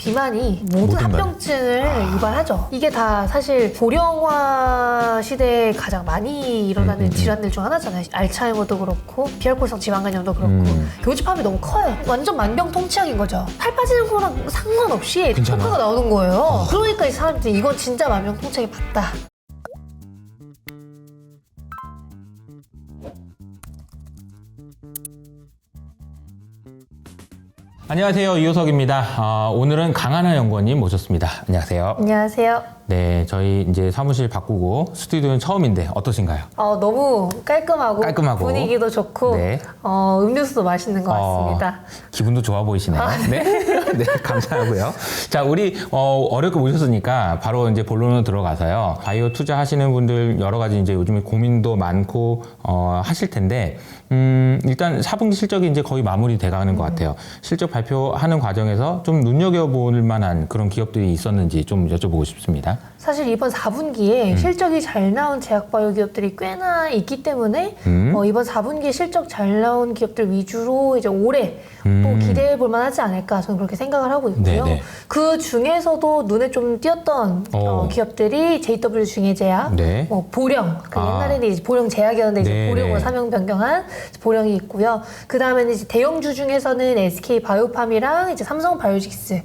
비만이 모든 모든 합병증을 유발하죠. 이게 다 사실 고령화 시대에 가장 많이 일어나는 질환들 중 하나잖아요. 알츠하이머도 그렇고 비알코올성 지방간염도 그렇고 교집합이 너무 커요. 완전 만병통치약인 거죠. 살 빠지는 거랑 상관없이 괜찮아. 효과가 나오는 거예요. 그러니까 이 사람들이 이건 진짜 만병통치약이 맞다. 안녕하세요, 이효석입니다. 오늘은 강하나 연구원님 모셨습니다. 안녕하세요. 안녕하세요. 네, 저희 이제 사무실 바꾸고 스튜디오는 처음인데 어떠신가요? 너무 깔끔하고 분위기도 좋고 네. 음료수도 맛있는 것 같습니다. 기분도 좋아 보이시네요. 네. 네, 감사하고요. 자, 우리 어렵게 모셨으니까 바로 이제 본론으로 들어가서요. 바이오 투자하시는 분들 여러 가지 이제 요즘에 고민도 많고 하실 텐데 일단 4분기 실적이 이제 거의 마무리 돼가는 것 같아요. 실적 발표하는 과정에서 좀 눈여겨볼 만한 그런 기업들이 있었는지 좀 여쭤보고 싶습니다. 사실 이번 4분기에 실적이 잘 나온 제약바이오 기업들이 꽤나 있기 때문에 이번 4분기에 실적 잘 나온 기업들 위주로 이제 올해 또 기대해 볼 만하지 않을까 저는 그렇게 생각을 하고 있고요. 네네. 그 중에서도 눈에 좀 띄었던 기업들이 JW 중해제약, 네. 보령, 옛날에는 이제 보령 제약이었는데 이제 네네. 보령으로 사명 변경한 보령이 있고요. 그 다음에는 이제 대형주 중에서는 SK 바이오팜이랑 이제 삼성 바이오직스.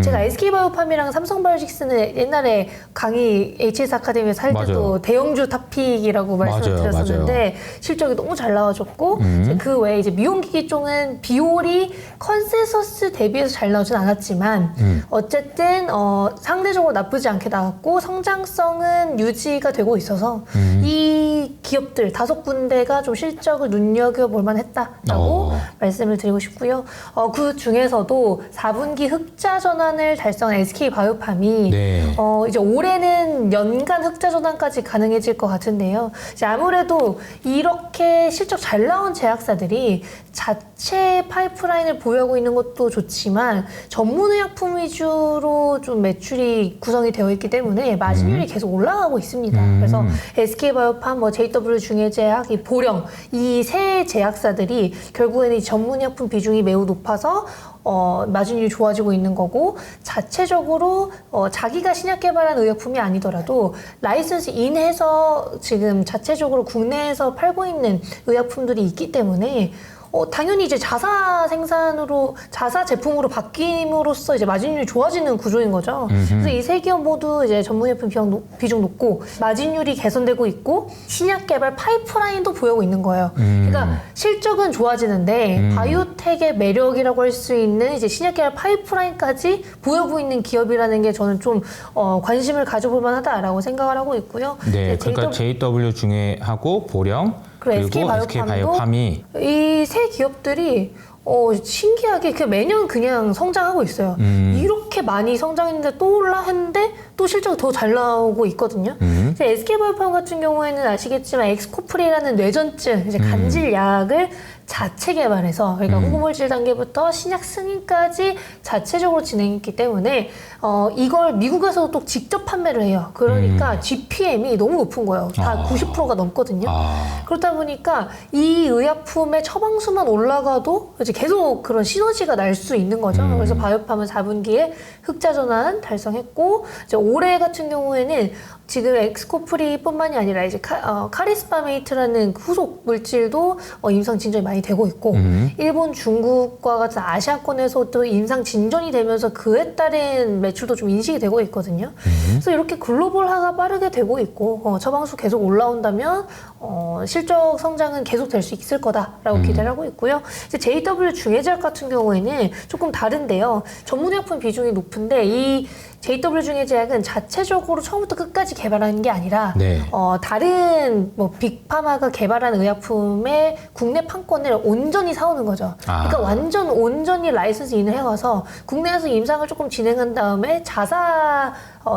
제가 SK 바이오팜이랑 삼성 바이오직스는 옛날에 강의 HS 아카데미에서 할 때도 맞아요. 대형주 탑픽이라고 말씀을 맞아요, 드렸었는데 실적이 너무 잘 나와줬고 이제 그 외에 이제 미용기기 쪽은 비올이 컨센서스 대비해서 잘 나오진 않았지만 어쨌든 상대적으로 나쁘지 않게 나왔고 성장성은 유지가 되고 있어서 이 기업들 5군데가 좀 실적을 눈여겨볼 만했다라고 말씀을 드리고 싶고요. 그 중에서도 4분기 흑자 전환을 달성한 SK 바이오팜이 네. 이제 올해는 연간 흑자 전환까지 가능해질 것 같은데요. 이제 아무래도 이렇게 실적 잘 나온 제약사들이 자체 파이프라인을 보유하고 있는 것도 좋지만 전문의약품 위주로 좀 매출이 구성이 되어 있기 때문에 마진율이 계속 올라가고 있습니다. 그래서 SK바이오팜, JW 중해제약, 이 보령 이 세 제약사들이 결국에는 이 전문의약품 비중이 매우 높아서 마진율이 좋아지고 있는 거고 자체적으로 자기가 신약 개발한 의약품이 아니더라도 라이선스 인해서 지금 자체적으로 국내에서 팔고 있는 의약품들이 있기 때문에 당연히 이제 자사 생산으로 자사 제품으로 바뀜으로써 이제 마진율이 좋아지는 구조인 거죠. 그래서 이 세 기업 모두 이제 전문의약품 비중 높고 마진율이 개선되고 있고 신약 개발 파이프라인도 보유하고 있는 거예요. 그러니까 실적은 좋아지는데 바이오텍의 매력이라고 할 수 있는 이제 신약 개발 파이프라인까지 보유하고 있는 기업이라는 게 저는 좀 관심을 가져볼 만하다라고 생각을 하고 있고요. 네, 그러니까 JW 중해하고 보령 그리고 SK 바이오팜이 이 세 기업들이 신기하게 매년 그냥 성장하고 있어요. 이렇게 많이 성장했는데 또 올라 했는데 또 실적이 더 잘 나오고 있거든요. SK바이오팜 같은 경우에는 아시겠지만 엑스코프리라는 뇌전증, 이제 간질약을 자체 개발해서 그러니까 후보물질 단계부터 신약 승인까지 자체적으로 진행했기 때문에 이걸 미국에서도 또 직접 판매를 해요. 그러니까 GPM이 너무 높은 거예요. 다 90%가 넘거든요. 그렇다 보니까 이 의약품의 처방수만 올라가도 이제 계속 그런 시너지가 날 수 있는 거죠. 그래서 바이오팜은 4분기에 흑자 전환 달성했고 이제 올해 같은 경우에는 지금 엑스코프리뿐만이 아니라 이제 카리스파메이트라는 후속 물질도 임상 진전이 많이 되고 있고 일본, 중국과 같은 아시아권에서도 임상 진전이 되면서 그에 따른 매출도 좀 인식이 되고 있거든요. 그래서 이렇게 글로벌화가 빠르게 되고 있고 처방수 계속 올라온다면 실적 성장은 계속 될 수 있을 거다라고 기대를 하고 있고요. 이제 JW 중해제약 같은 경우에는 조금 다른데요. 전문의약품 비중이 높은데 이 JW 중해제약은 자체적으로 처음부터 끝까지 개발하는 게 아니라 네. 다른 빅파마가 개발한 의약품의 국내 판권을 온전히 사오는 거죠. 그러니까 완전 온전히 라이선스 인을 해와서 국내에서 임상을 조금 진행한 다음에 자사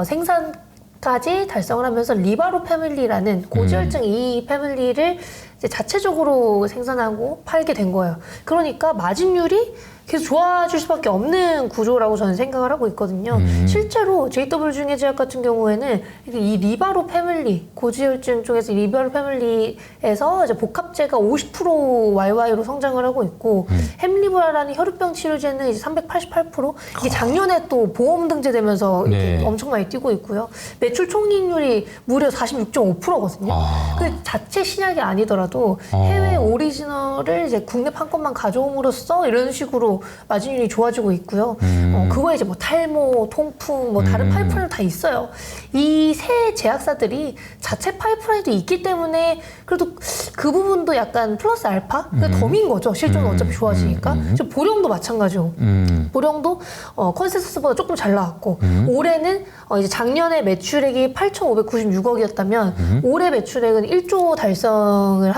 생산까지 달성을 하면서 리바로 패밀리라는 고지혈증 이 패밀리를 이제 자체적으로 생산하고 팔게 된 거예요. 그러니까 마진율이 계속 좋아질 수밖에 없는 구조라고 저는 생각을 하고 있거든요. 실제로 JW 중해제약 같은 경우에는 이 리바로 패밀리, 고지혈증 쪽에서 리바로 패밀리에서 이제 복합제가 50% YY로 성장을 하고 있고 햄리브라라는 혈우병 치료제는 이제 388%. 이게 작년에 또 보험 등재되면서 네. 엄청 많이 뛰고 있고요. 매출 총이익률이 무려 46.5%거든요. 그 자체 신약이 아니더라도 해외 오리지널을 이제 국내 판권만 가져옴으로써 이런 식으로 마진율이 좋아지고 있고요. 그거에 이제 뭐 탈모, 통풍, 뭐 다른 파이프라인 다 있어요. 이 새 제약사들이 자체 파이프라인도 있기 때문에 그래도 그 부분도 약간 플러스 알파? 덤인 거죠. 실적은 어차피 좋아지니까. 보령도 마찬가지고. 보령도 컨센서스보다 조금 잘 나왔고 올해는 이제 작년에 매출액이 8,596억이었다면 올해 매출액은 1조 달성을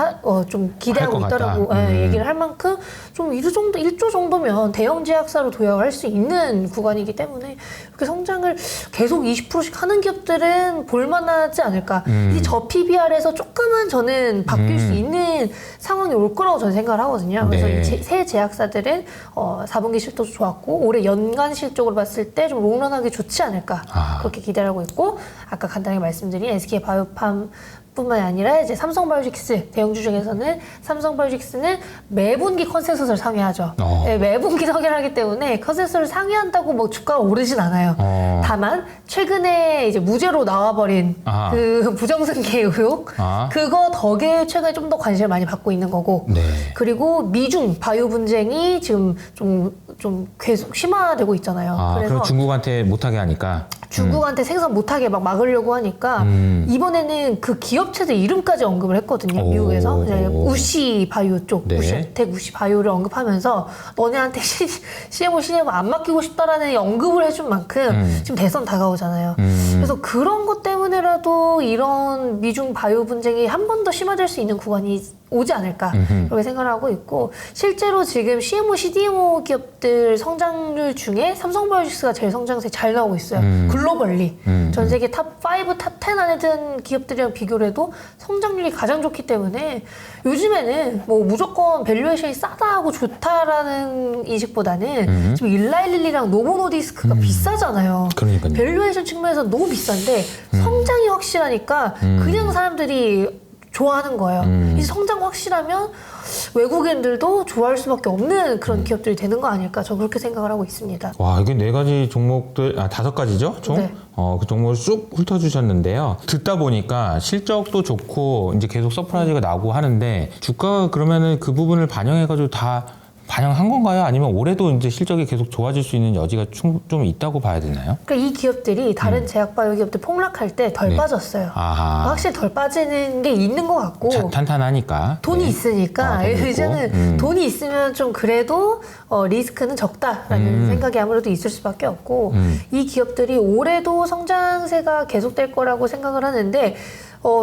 좀 기대하고 있다라고 얘기를 할 만큼 좀 1조 정도면 대형 제약사로 도약할 수 있는 구간이기 때문에 이렇게 성장을 계속 20%씩 하는 기업들은 볼만하지 않을까. 이제 저 PBR에서 조금은 저는 바뀔 수 있는 상황이 올 거라고 저는 생각을 하거든요. 그래서 네. 이 새 제약사들은 4분기 실적도 좋았고 올해 연간 실적으로 봤을 때 좀 롱런하게 좋지 않을까 그렇게 기대를 하고 있고 아까 간단하게 말씀드린 SK 바이오팜 뿐만이 아니라 이제 삼성바이오직스 대형주 중에서는 삼성바이오직스는 매분기 컨센서스를 상회하죠. 네, 매분기 상회하기 때문에 컨센서스를 상회한다고 뭐 주가가 오르진 않아요. 다만 최근에 이제 무죄로 나와버린 그 부정승계 의혹 그거 덕에 최근에 좀 더 관심을 많이 받고 있는 거고 네. 그리고 미중 바이오 분쟁이 지금 좀 계속 심화되고 있잖아요. 그래서 중국한테 못하게 하니까 중국한테 생산 못하게 막 막으려고 하니까 이번에는 그 기업체들 이름까지 언급을 했거든요. 미국에서 이제 우시 바이오 쪽, 네. 우시 바이오를 언급하면서 너네한테 CMO 안 맡기고 싶다라는 언급을 해준 만큼 지금 대선 다가오잖아요. 그래서 그런 것 때문에라도 이런 미중 바이오 분쟁이 한 번 더 심화될 수 있는 구간이 오지 않을까 그렇게 생각을 하고 있고 실제로 지금 CMO, CDMO 기업들 성장률 중에 삼성바이오틱스가 제일 성장세 잘 나오고 있어요. 글로벌리 전 세계 탑5, 탑10 안에 든 기업들이랑 비교를 해도 성장률이 가장 좋기 때문에 요즘에는 뭐 무조건 밸류에이션이 싸다하고 좋다라는 인식보다는 지금 일라일릴리랑 노보노디스크가 비싸잖아요. 그러니까요. 밸류에이션 측면에서 너무 비싼데 성장이 확실하니까 그냥 사람들이 좋아하는 거예요. 이 성장 확실하면 외국인들도 좋아할 수밖에 없는 그런 기업들이 되는 거 아닐까 저 그렇게 생각을 하고 있습니다. 와, 이게 4가지 종목들, 5가지죠? 총? 네. 그 종목을 쑥 훑어주셨는데요. 듣다 보니까 실적도 좋고, 이제 계속 서프라이즈가 나고 하는데, 주가가 그러면은 그 부분을 반영해가지고 다 반영한 건가요? 아니면 올해도 이제 실적이 계속 좋아질 수 있는 여지가 좀 있다고 봐야 되나요? 그러니까 이 기업들이 다른 제약바이오 기업들 폭락할 때 덜 빠졌어요. 확실히 덜 빠지는 게 있는 것 같고 탄탄하니까. 돈이 있으니까 돈이 있고. 이제는 돈이 있으면 좀 그래도 리스크는 적다라는 생각이 아무래도 있을 수밖에 없고 이 기업들이 올해도 성장세가 계속될 거라고 생각을 하는데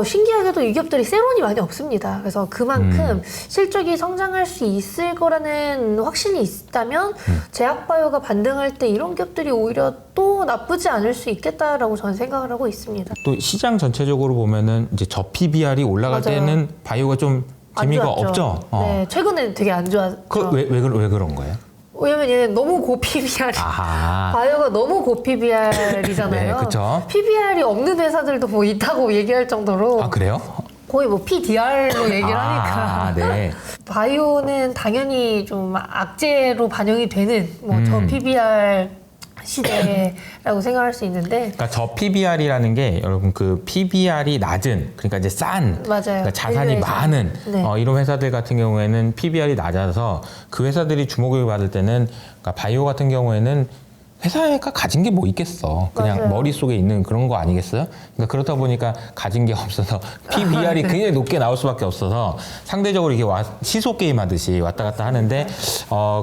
신기하게도 이 기업들이 세론이 많이 없습니다. 그래서 그만큼 실적이 성장할 수 있을 거라는 확신이 있다면 제약바이오가 반등할 때 이런 기업들이 오히려 또 나쁘지 않을 수 있겠다라고 저는 생각을 하고 있습니다. 또 시장 전체적으로 보면은 이제 저 PBR이 올라갈 맞아요. 때는 바이오가 좀 재미가 없죠. 네, 최근에 되게 안 좋았죠. 왜 그런 거예요? 왜냐면 얘는 너무 고 PBR. 바이오가 너무 고 PBR이잖아요. 네, 그쵸. PBR이 없는 회사들도 뭐 있다고 얘기할 정도로. 그래요? 거의 뭐 PDR로 얘기를 하니까. 네. 바이오는 당연히 좀 악재로 반영이 되는 뭐 저 PBR 시대라고 생각할 수 있는데. 그러니까 저 PBR이라는 게 여러분 그 PBR이 낮은 그러니까 이제 싼 맞아요. 그러니까 자산이 많은 네. 이런 회사들 같은 경우에는 PBR이 낮아서 그 회사들이 주목을 받을 때는 그러니까 바이오 같은 경우에는 회사가 가진 게 뭐 있겠어. 그냥 맞아요. 머릿속에 있는 그런 거 아니겠어요? 그러니까 그렇다 보니까 가진 게 없어서 PBR이 굉장히 높게 나올 수밖에 없어서 상대적으로 이게 시소 게임 하듯이 왔다 갔다 하는데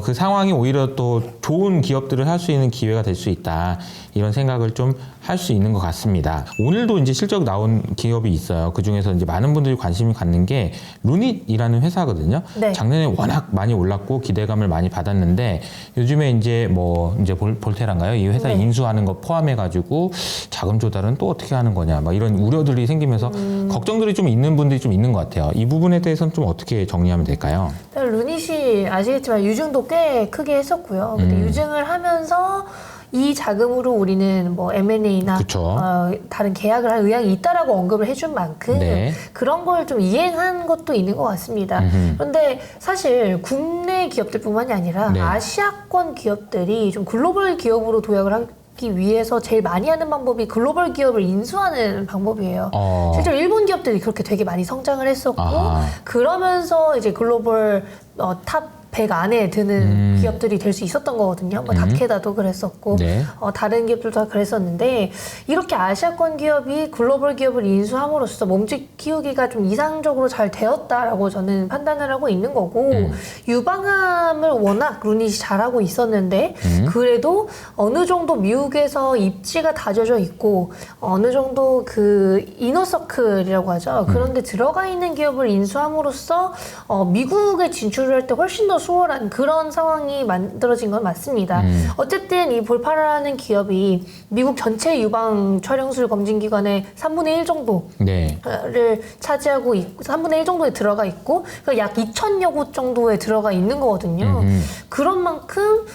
그 상황이 오히려 또 좋은 기업들을 할 수 있는 기회가 될 수 있다. 이런 생각을 좀 할 수 있는 것 같습니다. 오늘도 이제 실적 나온 기업이 있어요. 그 중에서 이제 많은 분들이 관심이 갖는 게 루닛이라는 회사거든요. 네. 작년에 워낙 많이 올랐고 기대감을 많이 받았는데 요즘에 이제 뭐 이제 볼테아 테란가요? 이 회사 네. 인수하는 거 포함해가지고 자금 조달은 또 어떻게 하는 거냐, 막 이런 우려들이 생기면서 걱정들이 좀 있는 분들이 좀 있는 것 같아요. 이 부분에 대해서는 좀 어떻게 정리하면 될까요? 루닛이 아시겠지만 유증도 꽤 크게 했었고요. 근데 유증을 하면서 이 자금으로 우리는 뭐 M&A나 그쵸. 다른 계약을 할 의향이 있다라고 언급을 해준 만큼 네. 그런 걸 좀 이행한 것도 있는 것 같습니다. 그런데 사실 국내 기업들뿐만이 아니라 네. 아시아권 기업들이 좀 글로벌 기업으로 도약을 하기 위해서 제일 많이 하는 방법이 글로벌 기업을 인수하는 방법이에요. 실제로 일본 기업들이 그렇게 되게 많이 성장을 했었고 아하. 그러면서 이제 글로벌 탑 100 안에 드는 기업들이 될 수 있었던 거거든요. 뭐 다케다도 그랬었고 네. 다른 기업들도 다 그랬었는데 이렇게 아시아권 기업이 글로벌 기업을 인수함으로써 몸집 키우기가 좀 이상적으로 잘 되었다라고 저는 판단을 하고 있는 거고 유방암을 워낙 루닛이 잘하고 있었는데 그래도 어느 정도 미국에서 입지가 다져져 있고 어느 정도 그 이너서클이라고 하죠. 그런데 들어가 있는 기업을 인수함으로써 미국에 진출을 할 때 훨씬 더 수월한 그런 상황이 만들어진 건 맞습니다. 어쨌든 이 볼파라는 기업이 미국 전체 유방 촬영술 검진 기관의 3분의 1 정도를 네. 차지하고 있고 3분의 1 정도에 들어가 있고 약 2,000여 곳 정도에 들어가 있는 거거든요. 그런 만큼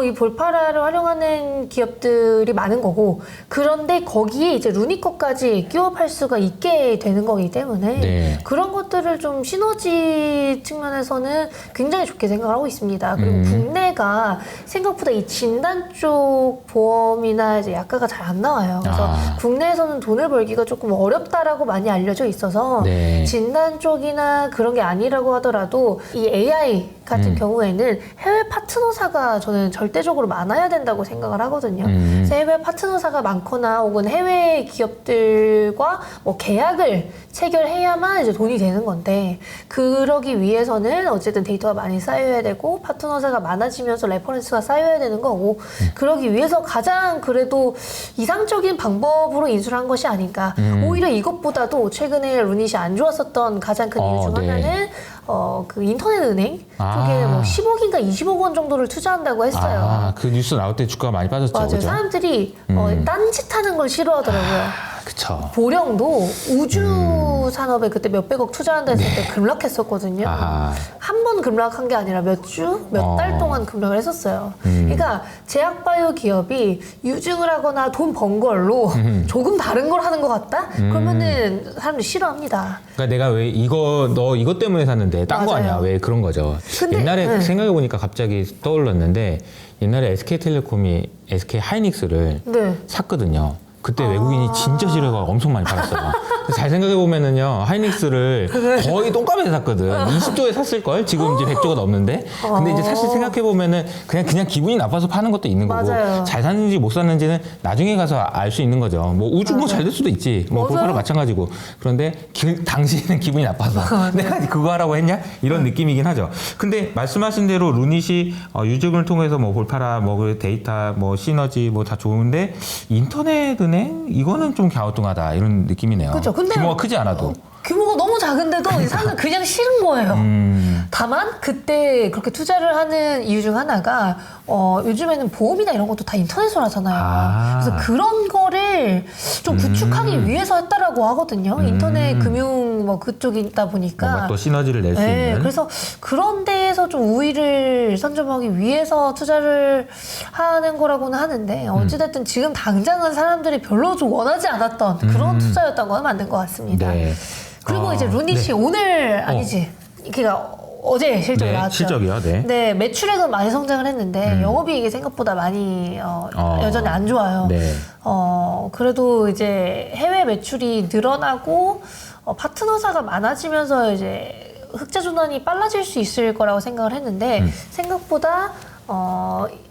이 볼파라를 활용하는 기업들이 많은 거고 그런데 거기에 이제 루닛 것까지 끼워 팔 수가 있게 되는 거기 때문에 네. 그런 것들을 좀 시너지 측면에서는 굉장히 좋게 생각을 하고 있습니다. 그리고 국내가 생각보다 이 진단 쪽 보험이나 이제 약가가 잘 안 나와요. 그래서 국내에서는 돈을 벌기가 조금 어렵다라고 많이 알려져 있어서 네. 진단 쪽이나 그런 게 아니라고 하더라도 이 AI 같은 경우에는 해외 파트너사가 저는 절대적으로 많아야 된다고 생각을 하거든요. 그래서 해외 파트너사가 많거나 혹은 해외 기업들과 뭐 계약을 체결해야만 이제 돈이 되는 건데 그러기 위해서는 어쨌든 데이터가 많이 쌓여야 되고 파트너사가 많아지면서 레퍼런스가 쌓여야 되는 거고 그러기 위해서 가장 그래도 이상적인 방법으로 인수를 한 것이 아닌가. 오히려 이것보다도 최근에 루닛이 안 좋았었던 가장 큰 이유 중 네. 하나는 그 인터넷 은행 쪽에 뭐 10억인가 20억 원 정도를 투자한다고 했어요. 그 뉴스 나올 때 주가가 많이 빠졌죠. 맞아요. 그죠? 사람들이 딴짓하는 걸 싫어하더라고요. 그쵸. 보령도 우주 산업에 그때 몇백억 투자한다 했을 때 급락했었거든요. 아하. 한 번 급락한 게 아니라 몇 달 동안 급락을 했었어요. 그러니까 제약바이오 기업이 유증을 하거나 돈 번 걸로 조금 다른 걸 하는 것 같다? 그러면은 사람들이 싫어합니다. 그러니까 내가 왜 너 이것 때문에 샀는데 딴 거 맞아요. 아니야? 왜 그런 거죠. 근데, 옛날에 생각해보니까 갑자기 떠올랐는데 옛날에 SK텔레콤이 SK 하이닉스를 네. 샀거든요. 그때 외국인이 진짜 싫어가 엄청 많이 팔았어요. 잘 생각해보면은요, 하이닉스를 거의 똥값에 샀거든. 20조에 샀을걸? 지금 이제 100조가 넘는데. 근데 이제 사실 생각해보면은 그냥 기분이 나빠서 파는 것도 있는 거고, 맞아요. 잘 샀는지 못 샀는지는 나중에 가서 알 수 있는 거죠. 뭐 우주 뭐 잘 될 수도 있지. 뭐 맞아요. 볼파랑 마찬가지고. 그런데 당시에는 기분이 나빠서 내가 그거 하라고 했냐? 이런 느낌이긴 하죠. 근데 말씀하신 대로 루닛이 유증을 통해서 뭐 볼파라, 뭐 그 데이터, 뭐 시너지 뭐 다 좋은데 인터넷 은행 이거는 좀 갸우뚱하다 이런 느낌이네요. 그죠. 근데 규모가 크지 않아도. 규모가 너무 작은데도 이 사람들 그냥 싫은 거예요. 다만 그때 그렇게 투자를 하는 이유 중 하나가 요즘에는 보험이나 이런 것도 다 인터넷으로 하잖아요. 그래서 그런 거를 좀 구축하기 위해서 했다라고 하거든요. 인터넷 금융 뭐 그쪽이다 보니까. 뭔가 또 시너지를 낼 수 있는. 그래서 그런 데에서 좀 우위를 선점하기 위해서 투자를 하는 거라고는 하는데 어찌됐든 지금 당장은 사람들이 별로 좀 원하지 않았던 그런 투자였던 건 맞는 것 같습니다. 네. 그리고 이제 루닛이 오늘 아니지. 그러니까 어제 실적이 나왔죠. 실적이요. 네. 네, 매출액은 많이 성장을 했는데 영업이익이 생각보다 많이 여전히 안 좋아요. 네. 그래도 이제 해외 매출이 늘어나고 파트너사가 많아지면서 이제 흑자 전환이 빨라질 수 있을 거라고 생각을 했는데 생각보다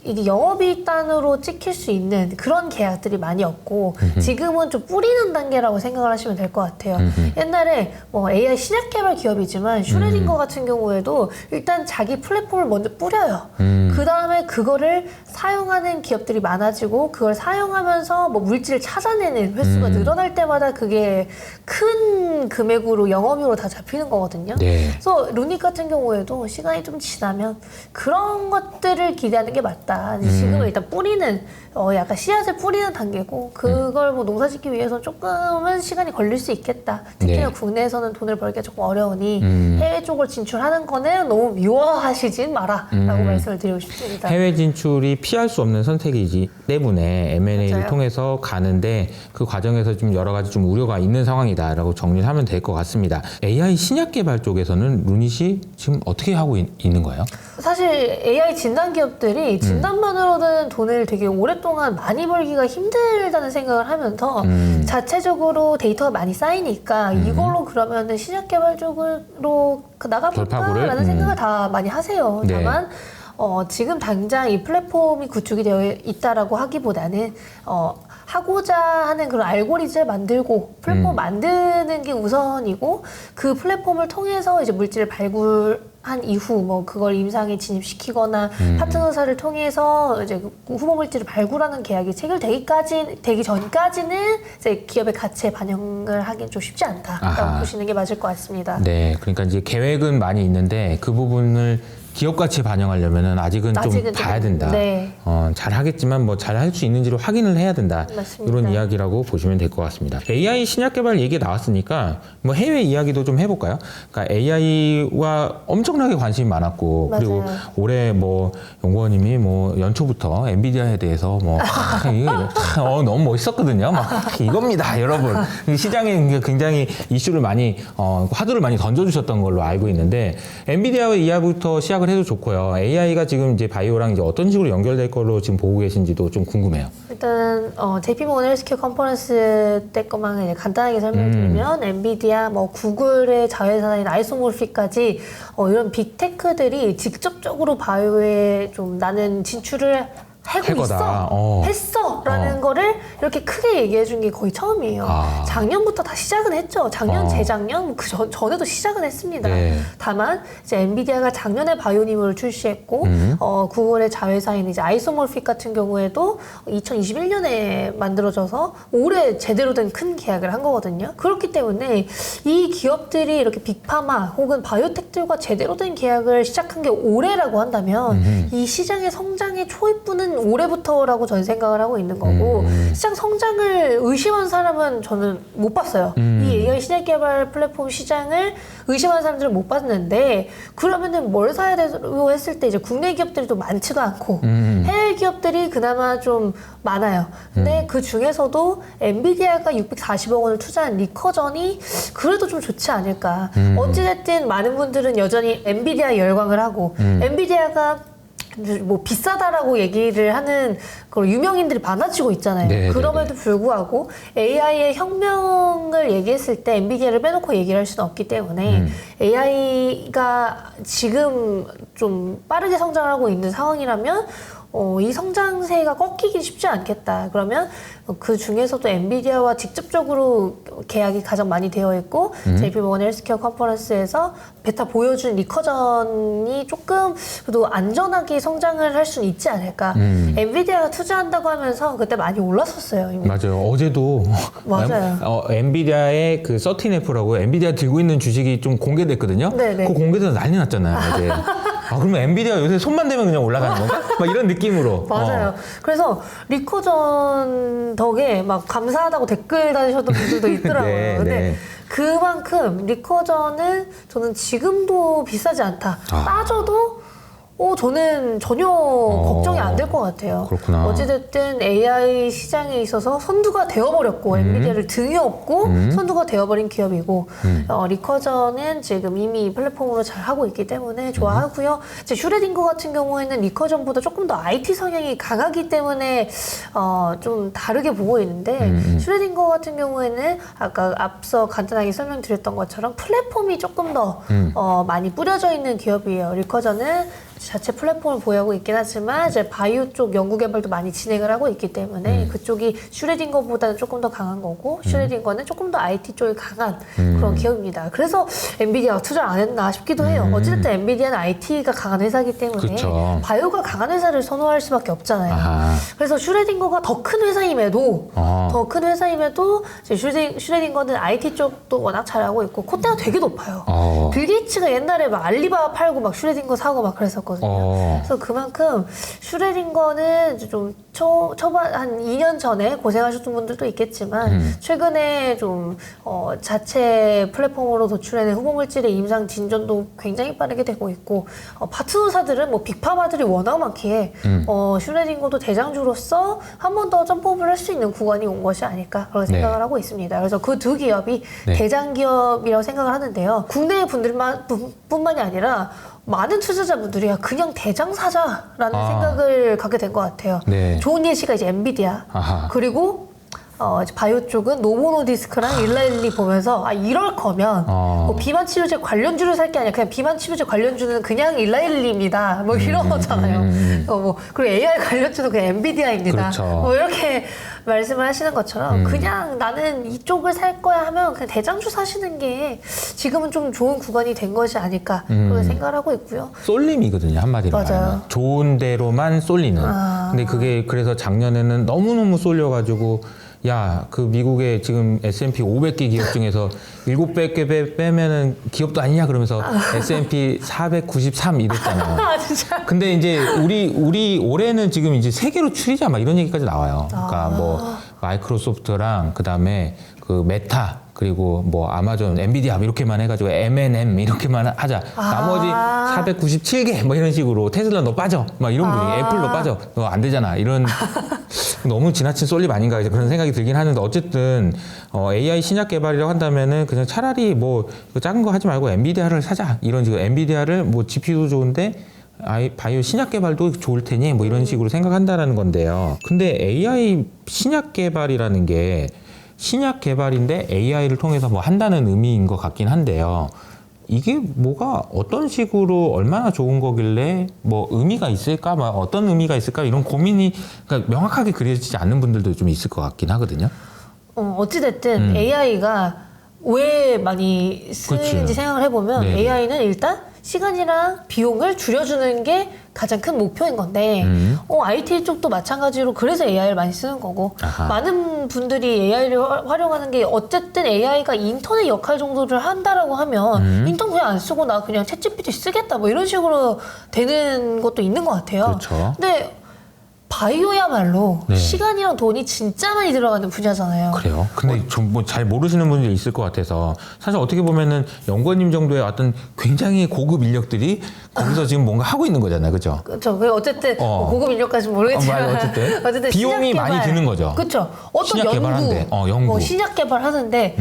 이게 영업이익 단으로 찍힐 수 있는 그런 계약들이 많이 없고 지금은 좀 뿌리는 단계라고 생각을 하시면 될 것 같아요. 옛날에 뭐 AI 신약 개발 기업이지만 슈레딩거 같은 경우에도 일단 자기 플랫폼을 먼저 뿌려요. 그 다음에 그거를 사용하는 기업들이 많아지고 그걸 사용하면서 뭐 물질을 찾아내는 횟수가 늘어날 때마다 그게 큰 금액으로 영업이익으로 다 잡히는 거거든요. 네. 그래서 루닛 같은 경우에도 시간이 좀 지나면 그런 것들을 미래를 기대하는 게 맞다. 지금은 일단 뿌리는 약간 씨앗을 뿌리는 단계고 그걸 뭐 농사짓기 위해서 조금은 시간이 걸릴 수 있겠다. 특히나 네. 국내에서는 돈을 벌기가 조금 어려우니 해외 쪽을 진출하는 거는 너무 미워하시진 마라라고 말씀을 드리고 싶습니다. 해외 진출이 피할 수 없는 선택이기 때문에 M&A를 맞아요. 통해서 가는데 그 과정에서 좀 여러 가지 좀 우려가 있는 상황이다라고 정리를 하면 될 것 같습니다. AI 신약 개발 쪽에서는 루닛이 지금 어떻게 하고 있는 거예요? 사실 AI 진단 기업들이 진단만으로는 돈을 되게 오랫동안 많이 벌기가 힘들다는 생각을 하면서 자체적으로 데이터가 많이 쌓이니까 이걸로 그러면은 신약 개발 쪽으로 나가볼까라는 돌파구를? 생각을 다 많이 하세요. 네. 다만 지금 당장 이 플랫폼이 구축이 되어 있다라고 하기보다는 하고자 하는 그런 알고리즘을 만들고 플랫폼 만드는 게 우선이고 그 플랫폼을 통해서 이제 물질을 발굴한 이후 뭐 그걸 임상에 진입시키거나 파트너사를 통해서 이제 그 후보 물질을 발굴하는 계약이 되기 전까지는 이제 기업의 가치에 반영을 하기는 좀 쉽지 않다라고 아하. 보시는 게 맞을 것 같습니다. 네, 그러니까 이제 계획은 많이 있는데 그 부분을 기업 가치에 반영하려면은 아직은 좀 봐야 된다. 네. 잘 하겠지만 뭐 잘 할 수 있는지를 확인을 해야 된다. 맞습니다. 이런 이야기라고 보시면 될 것 같습니다. AI 신약 개발 얘기 나왔으니까 뭐 해외 이야기도 좀 해볼까요? 그러니까 AI와 엄청나게 관심이 많았고 맞아요. 그리고 올해 뭐 연구원님이 뭐 연초부터 엔비디아에 대해서 뭐 이게 너무 멋있었거든요. 막 이겁니다, 여러분. 시장에 굉장히 이슈를 많이 화두를 많이 던져주셨던 걸로 알고 있는데 엔비디아의 이야기부터 시작을 해도 좋고요. AI가 지금 이제 바이오랑 이제 어떤 식으로 연결될 걸로 지금 보고 계신지도 좀 궁금해요. 일단 JP모건 헬스케어 컨퍼런스 때 것만 이제 간단하게 설명드리면 엔비디아, 뭐 구글의 자회사인 아이소모피까지 이런 빅테크들이 직접적으로 바이오에 좀 나는 진출을 하고 해거다. 했어라는 거를 이렇게 크게 얘기해 준 게 거의 처음이에요. 작년부터 다 시작은 했죠. 작년, 재작년, 그 전에도 시작은 했습니다. 네. 다만 이제 엔비디아가 작년에 바이오니모를 출시했고 구글의 자회사인 이제 아이소모픽 같은 경우에도 2021년에 만들어져서 올해 제대로 된 큰 계약을 한 거거든요. 그렇기 때문에 이 기업들이 이렇게 빅파마 혹은 바이오텍들과 제대로 된 계약을 시작한 게 올해라고 한다면 이 시장의 성장의 초입부는 올해부터라고 저는 생각을 하고 있는 거고 시장 성장을 의심한 사람은 저는 못 봤어요. 이 AI 신약 개발 플랫폼 시장을 의심하는 사람들은 못 봤는데 그러면은 뭘 사야 되고 했을 때 이제 국내 기업들이 또 많지도 않고 해외 기업들이 그나마 좀 많아요. 근데 그 중에서도 엔비디아가 640억 원을 투자한 리커전이 그래도 좀 좋지 않을까. 어찌됐든 많은 분들은 여전히 엔비디아 열광을 하고 엔비디아가 뭐 비싸다라고 얘기를 하는 그런 유명인들이 많아지고 있잖아요. 네, 그럼에도 불구하고 AI의 혁명을 얘기했을 때 엔비디아를 빼놓고 얘기를 할 수는 없기 때문에 AI가 지금 좀 빠르게 성장을 하고 있는 상황이라면 이 성장세가 꺾이기 쉽지 않겠다. 그러면 그 중에서도 엔비디아와 직접적으로 계약이 가장 많이 되어 있고 JP모건 헬스케어 컨퍼런스에서 베타 보여준 리커전이 조금 그래도 안전하게 성장을 할 수는 있지 않을까. 엔비디아가 투자한다고 하면서 그때 많이 올랐었어요. 이미. 맞아요. 어제도 맞아요. 엔비디아의 그 13F라고 엔비디아 들고 있는 주식이 좀 공개됐거든요. 네네. 그 공개돼서 난리 났잖아요. 어제. 그러면 엔비디아 요새 손만 대면 그냥 올라가는 건가? 막 이런 느낌으로. 맞아요. 그래서 리커전 덕에 막 감사하다고 댓글 다니셨던 분들도 있더라고요. 네, 근데 네. 그만큼 리커전은 저는 지금도 비싸지 않다. 빠져도 저는 전혀 걱정이 안 될 것 같아요. 그렇구나. 어찌됐든 AI 시장에 있어서 선두가 되어버렸고 엔비디아를 등에 업고 선두가 되어버린 기업이고 리커전은 지금 이미 플랫폼으로 잘 하고 있기 때문에 좋아하고요. 이제 슈레딩거 같은 경우에는 리커전보다 조금 더 IT 성향이 강하기 때문에 좀 다르게 보고 있는데 슈레딩거 같은 경우에는 아까 앞서 간단하게 설명드렸던 것처럼 플랫폼이 조금 더 많이 뿌려져 있는 기업이에요. 리커전은 자체 플랫폼을 보유하고 있긴 하지만 이제 바이오 쪽 연구 개발도 많이 진행을 하고 있기 때문에 그쪽이 슈레딩거보다는 조금 더 강한 거고 슈레딩거는 조금 더 IT 쪽이 강한 그런 기업입니다. 그래서 엔비디아가 투자를 안 했나 싶기도 해요. 어쨌든 엔비디아는 IT가 강한 회사이기 때문에 그쵸. 바이오가 강한 회사를 선호할 수밖에 없잖아요. 아하. 그래서 슈레딩거가 더 큰 회사임에도 이제 슈레딩거는 IT 쪽도 워낙 잘하고 있고 콧대가 되게 높아요. 빌 게이츠가 옛날에 막 알리바바 팔고 막 슈레딩거 사고 막 그랬었거든요. 있었거든요. 그래서 그만큼 슈레딩거는 좀 초반 한 2년 전에 고생하셨던 분들도 있겠지만 최근에 좀 자체 플랫폼으로 도출해낸 후보물질의 임상 진전도 굉장히 빠르게 되고 있고 파트너사들은 뭐 빅파마들이 워낙 많기에 슈레딩거도 대장주로서 한 번 더 점프업을 할 수 있는 구간이 온 것이 아닐까 그런 생각을 하고 있습니다. 그래서 그 두 기업이 대장 기업이라고 생각을 하는데요. 국내 분들뿐만이 아니라 많은 투자자분들이 그냥 대장 사자라는 생각을 갖게 된 것 같아요. 좋은 예시가 이제 엔비디아. 그리고 이제 바이오 쪽은 노보노디스크랑 일라일리 보면서 이럴 거면 뭐 비만 치료제 관련주를 살 게 아니라 그냥 비만 치료제 관련주는 그냥 일라일리입니다. 뭐 이런 거잖아요. 그리고 AI 관련주도 그냥 엔비디아입니다. 그렇죠. 뭐 이렇게 말씀을 하시는 것처럼 그냥 나는 이쪽을 살 거야 하면 그냥 대장주 사시는 게 지금은 좀 좋은 구간이 된 것이 아닐까 그렇게 생각을 하고 있고요. 쏠림이거든요, 한마디로 말하면. 좋은 대로만 쏠리는. 근데 그게 그래서 작년에는 너무너무 쏠려가지고 야, 그 미국의 지금 S&P 500개 기업 중에서 700개 빼면은 기업도 아니냐 그러면서 S&P 493 이랬잖아요. 진짜. 근데 이제 우리 올해는 지금 이제 세 개로 추리자 막 이런 얘기까지 나와요. 그러니까 뭐 마이크로소프트랑 그다음에 그 메타 그리고 뭐 아마존, 엔비디아 이렇게만 해가지고 M&M 이렇게만 하자. 나머지 497개 뭐 이런 식으로 테슬라 너 빠져. 막 이런 분위기. 애플 너 빠져. 너 안 되잖아. 이런 너무 지나친 쏠림 아닌가 그런 생각이 들긴 하는데 어쨌든 AI 신약 개발이라고 한다면은 그냥 차라리 뭐 작은 거 하지 말고 엔비디아를 사자. 이런 식으로 엔비디아를 뭐 GPU도 좋은데 바이오 신약 개발도 좋을 테니 뭐 이런 식으로 생각한다라는 건데요. 근데 AI 신약 개발이라는 게 신약 개발인데 AI를 통해서 뭐 한다는 의미인 것 같긴 한데요. 이게 뭐가 어떤 식으로 얼마나 좋은 거길래 뭐 의미가 있을까, 막 어떤 의미가 있을까 이런 고민이 그러니까 명확하게 그려지지 않는 분들도 좀 있을 것 같긴 하거든요. 어찌됐든 AI가 왜 많이 쓰이는지 생각을 해보면 AI는 일단 시간이랑 비용을 줄여주는 게 가장 큰 목표인 건데 IT 쪽도 마찬가지로 그래서 AI를 많이 쓰는 거고 많은 분들이 AI를 활용하는 게 어쨌든 AI가 인터넷 역할 정도를 한다라고 하면 인터넷 그냥 안 쓰고 나 그냥 챗GPT 쓰겠다 뭐 이런 식으로 되는 것도 있는 것 같아요. 그렇죠. 근데 바이오야말로 시간이랑 돈이 진짜 많이 들어가는 분야잖아요. 그래요? 근데 좀 뭐 잘 모르시는 분들이 있을 것 같아서 사실 어떻게 보면은 연구원님 정도의 어떤 굉장히 고급 인력들이 거기서 지금 뭔가 하고 있는 거잖아요, 그렇죠? 그렇죠. 어쨌든 뭐 고급 인력까지는 모르겠지만 어쨌든 비용이 많이 드는 거죠. 그렇죠. 어떤 신약 개발하는데, 연구. 뭐 신약 개발하는데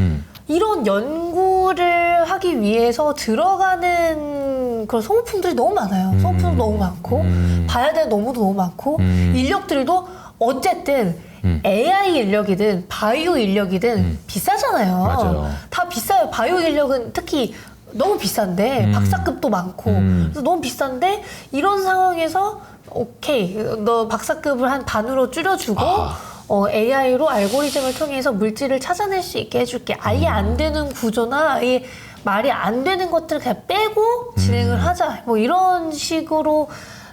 이런 연구를 하기 위해서 들어가는 그런 소모품들이 너무 많아요. 소모품도 너무 많고 봐야 될 업무도 너무 많고 인력들도 어쨌든 AI 인력이든 바이오 인력이든 비싸잖아요. 맞아요. 다 비싸요. 바이오 인력은 특히 너무 비싼데 박사급도 많고 그래서 너무 비싼데 이런 상황에서 오케이 너 박사급을 한 반으로 줄여주고 AI로 알고리즘을 통해서 물질을 찾아낼 수 있게 해줄게. 아예 안 되는 구조나 아예 말이 안 되는 것들을 그냥 빼고 진행을 하자. 뭐 이런 식으로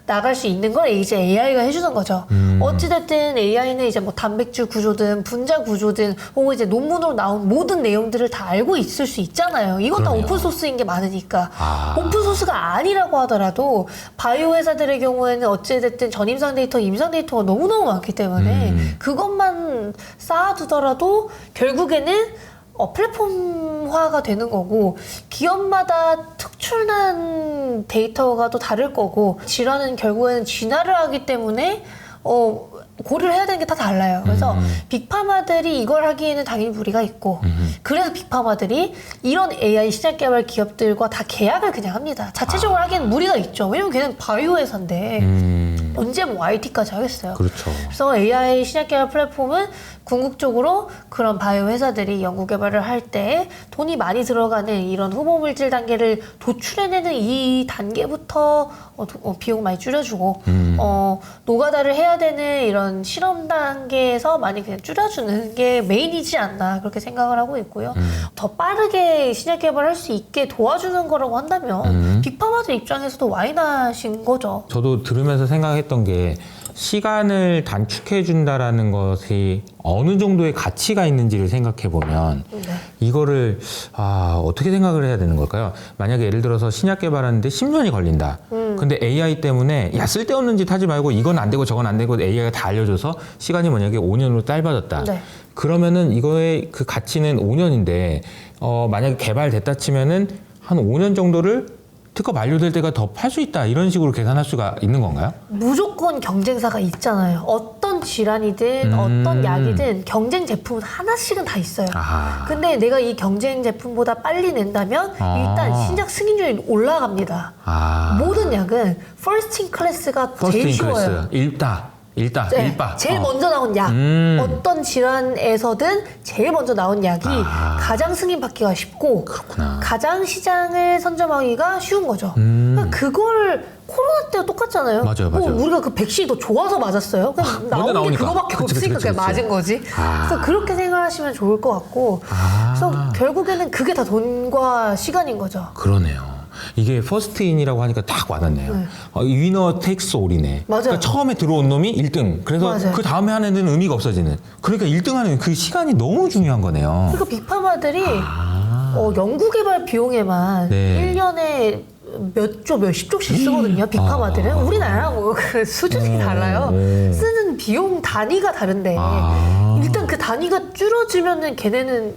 나갈 수 있는 걸 이제 AI가 해주는 거죠. 어찌됐든 AI는 이제 뭐 단백질 구조든 분자 구조든 혹은 이제 논문으로 나온 모든 내용들을 다 알고 있을 수 있잖아요. 이건 다 오픈소스인 게 많으니까. 오픈소스가 아니라고 하더라도 바이오 회사들의 경우에는 어찌됐든 전임상 데이터, 임상 데이터가 너무너무 많기 때문에 그것만 쌓아두더라도 결국에는 플랫폼화가 되는 거고 기업마다 특출난 데이터가 또 다를 거고 질환은 결국에는 진화를 하기 때문에 고려를 해야 되는 게 다 달라요. 그래서 빅파마들이 이걸 하기에는 당연히 무리가 있고 그래서 빅파마들이 이런 AI 신약 개발 기업들과 다 계약을 그냥 합니다. 자체적으로 하기에는 무리가 있죠. 왜냐면 걔는 바이오 회사인데 언제 뭐 IT까지 하겠어요. 그렇죠. 그래서 AI 신약 개발 플랫폼은 궁극적으로 그런 바이오 회사들이 연구 개발을 할 때 돈이 많이 들어가는 이런 후보 물질 단계를 도출해내는 이 단계부터 비용 많이 줄여주고 노가다를 해야 되는 이런 실험 단계에서 많이 그냥 줄여주는 게 메인이지 않나 그렇게 생각을 하고 있고요. 더 빠르게 신약 개발할 수 있게 도와주는 거라고 한다면 빅파마들 입장에서도 와이낫인 거죠. 저도 들으면서 생각했던 게 시간을 단축해 준다라는 것이 어느 정도의 가치가 있는지를 생각해 보면 이거를 어떻게 생각을 해야 되는 걸까요? 만약에 예를 들어서 신약 개발하는데 10년이 걸린다. 그 근데 AI 때문에 야 쓸데없는 짓 하지 말고 이건 안 되고 저건 안 되고 AI가 다 알려줘서 시간이 만약에 5년으로 짧아졌다. 네. 그러면은 이거의 그 가치는 5년인데 만약에 개발됐다 치면은 한 5년 정도를 특허 만료될 때가 더 팔 수 있다 이런 식으로 계산할 수가 있는 건가요? 무조건 경쟁사가 있잖아요. 어떤 질환이든 어떤 약이든 경쟁 제품은 하나씩은 다 있어요. 아. 근데 내가 이 경쟁 제품보다 빨리 낸다면 일단 신약 승인율이 올라갑니다. 아. 모든 약은 first in class가 제일 쉬워요. 일바. 제일 먼저 나온 약. 어떤 질환에서든 제일 먼저 나온 약이 가장 승인받기가 쉽고 그렇구나. 가장 시장을 선점하기가 쉬운 거죠. 그러니까 그걸 코로나 때와 똑같잖아요. 맞아요. 우리가 그 백신이 더 좋아서 맞았어요. 그냥 나온 게 나오니까. 그거밖에 없으니까 그냥 맞은 거지. 그래서 그렇게 생각하시면 좋을 것 같고 그래서 결국에는 그게 다 돈과 시간인 거죠. 그러네요. 이게 퍼스트인이라고 하니까 딱 와닿네요. 위너 텍스 올이네. 맞아요. 그러니까 처음에 들어온 놈이 1등. 그래서 맞아요. 그 다음에 하는 애는 의미가 없어지는. 그러니까 1등 하는 그 시간이 너무 중요한 거네요. 그러니까 빅파마들이 연구개발 비용에만 네. 1년에 몇십 조씩 쓰거든요. 빅파마들은. 우리나라랑 그 수준이 달라요. 쓰는 비용 단위가 다른데 일단 그 단위가 줄어지면은 걔네는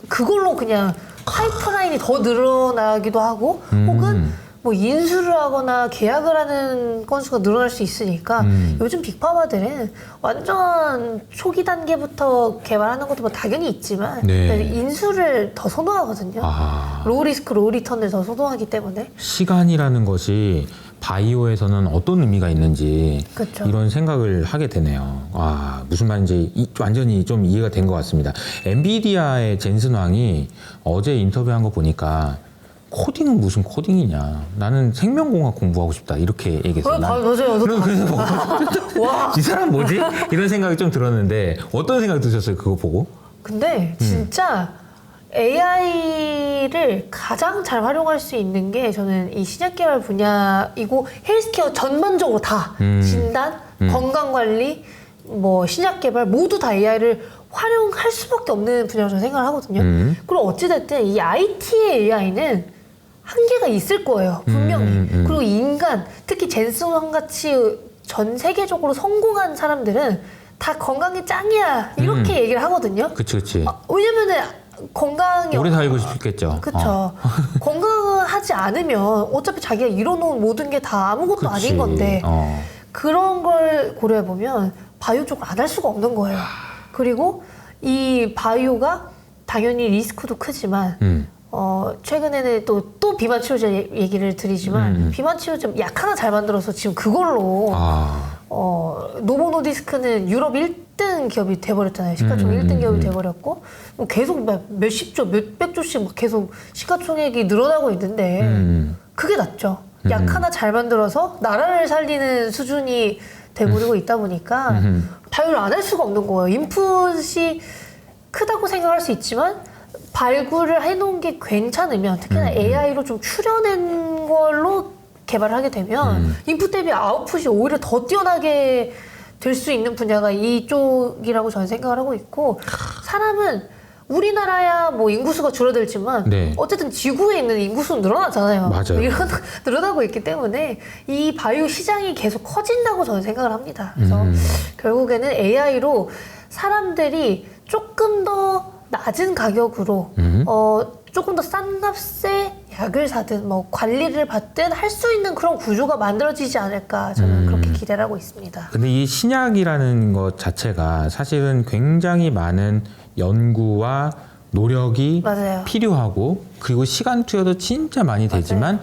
그걸로 그냥 파이프라인이 더 늘어나기도 하고 혹은 뭐 인수를 하거나 계약을 하는 건수가 늘어날 수 있으니까 요즘 빅파마들은 완전 초기 단계부터 개발하는 것도 뭐 당연히 있지만 네. 인수를 더 선호하거든요. 로우 리스크 로우 리턴을 더 선호하기 때문에 시간이라는 것이 바이오에서는 어떤 의미가 있는지 그쵸. 이런 생각을 하게 되네요. 무슨 말인지 완전히 좀 이해가 된 것 같습니다. 엔비디아의 젠슨 왕이 어제 인터뷰한 거 보니까 코딩은 무슨 코딩이냐. 나는 생명공학 공부하고 싶다. 이렇게 얘기했어요. 맞아요. 그래서 와. 이 사람 뭐지? 이런 생각이 좀 들었는데 어떤 생각 드셨어요? 그거 보고? 근데 진짜 AI를 가장 잘 활용할 수 있는 게 저는 이 신약 개발 분야이고 헬스케어 전반적으로 다 진단, 건강관리, 뭐 신약 개발 모두 다 AI를 활용할 수밖에 없는 분야라고 저는 생각을 하거든요. 그리고 어찌됐든 이 IT의 AI는 한계가 있을 거예요. 분명히. 그리고 인간, 특히 젠슨 왕 같이 전 세계적으로 성공한 사람들은 다 건강이 짱이야 이렇게 얘기를 하거든요. 그치. 왜냐면은 건강이 오래 살고 싶겠죠. 그쵸. 건강하지 않으면 어차피 자기가 이뤄놓은 모든 게 다 아무것도 아닌 건데 그런 걸 고려해보면 바이오 쪽을 안 할 수가 없는 거예요. 그리고 이 바이오가 당연히 리스크도 크지만 최근에는 또 비만 치료제 얘기를 드리지만 비만 치료제 약 하나 잘 만들어서 지금 그걸로 노보 노디스크는 유럽 1등 기업이 돼버렸잖아요. 시가총액 1등 기업이 돼버렸고 뭐 계속 막 몇십 조, 몇백 조씩 막 계속 시가총액이 늘어나고 있는데 그게 낫죠. 약 하나 잘 만들어서 나라를 살리는 수준이 돼버리고 있다 보니까 바이오를 안 할 수가 없는 거예요. 인풋이 크다고 생각할 수 있지만 발굴을 해놓은 게 괜찮으면 특히나 AI로 좀 추려낸 걸로 개발을 하게 되면 인풋 대비 아웃풋이 오히려 더 뛰어나게 될 수 있는 분야가 이쪽이라고 저는 생각을 하고 있고 사람은 우리나라야 뭐 인구수가 줄어들지만 네. 어쨌든 지구에 있는 인구수는 늘어나잖아요. 맞아요. 늘어나고 있기 때문에 이 바이오 시장이 계속 커진다고 저는 생각을 합니다. 그래서 결국에는 AI로 사람들이 조금 더 낮은 가격으로 조금 더 싼 값에 약을 사든 뭐 관리를 받든 할 수 있는 그런 구조가 만들어지지 않을까 저는 그렇게 기대를 하고 있습니다. 근데 이 신약이라는 것 자체가 사실은 굉장히 많은 연구와 노력이 맞아요. 필요하고 그리고 시간 투여도 진짜 많이 되지만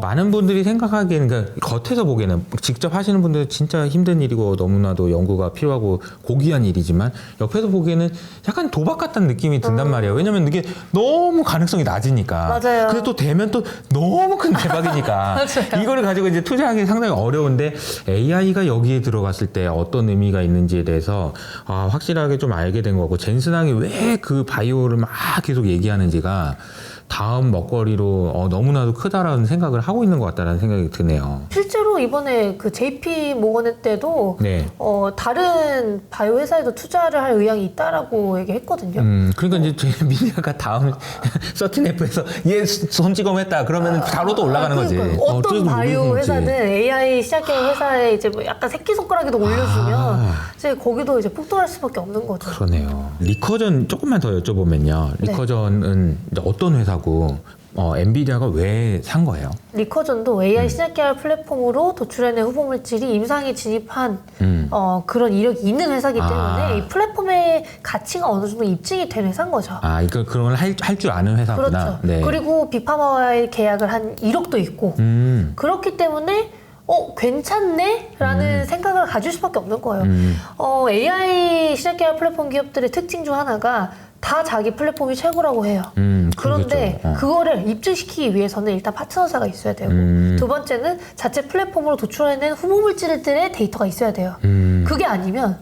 많은 분들이 생각하기에는 그러니까 겉에서 보기에는 직접 하시는 분들은 진짜 힘든 일이고 너무나도 연구가 필요하고 고귀한 일이지만 옆에서 보기에는 약간 도박 같다는 느낌이 든단 말이에요. 왜냐면 이게 너무 가능성이 낮으니까. 맞아요. 그래서 또 되면 또 너무 큰 대박이니까 맞아요. 이거를 가지고 이제 투자하기 상당히 어려운데 AI가 여기에 들어갔을 때 어떤 의미가 있는지에 대해서 확실하게 좀 알게 된 거고 젠슨 왕이 왜 그 바이오를 막 계속 얘기하는지가 다음 먹거리로 너무나도 크다라는 생각을 하고 있는 것 같다는 생각이 드네요. 실제로 이번에 그 JP 모건 때도 네. 다른 바이오 회사에도 투자를 할 의향이 있다라고 얘기했거든요. 그러니까 이제 저희 미디어가 다음 13F에서 얘 손찌검했다 그러면 바로 또 올라가는 거지. 어떤 바이오 모르겠지. 회사든 AI 시작한 회사에 이제 뭐 약간 새끼손가락에도 올려주면 이제 거기도 이제 폭등할 수밖에 없는 거죠. 그러네요. 리커전 조금만 더 여쭤보면요. 네. 리커전은 이제 어떤 회사고 엔비디아가 왜 산 거예요? 리커전도 AI 신약 계열 플랫폼으로 도출해낸 후보 물질이 임상에 진입한 그런 이력이 있는 회사이기 때문에 이 플랫폼의 가치가 어느 정도 입증이 된 회사인 거죠. 그러니까 그런 걸 할 줄 아는 회사구나. 그렇죠. 네. 그리고 빅파마와의 계약을 한 1억도 있고 그렇기 때문에 괜찮네? 라는 생각을 가질 수밖에 없는 거예요. AI 시작 계열 플랫폼 기업들의 특징 중 하나가 다 자기 플랫폼이 최고라고 해요. 그런데 그러겠죠. 그거를 입증시키기 위해서는 일단 파트너사가 있어야 되고 두 번째는 자체 플랫폼으로 도출해낸 후보 물질들의 데이터가 있어야 돼요. 그게 아니면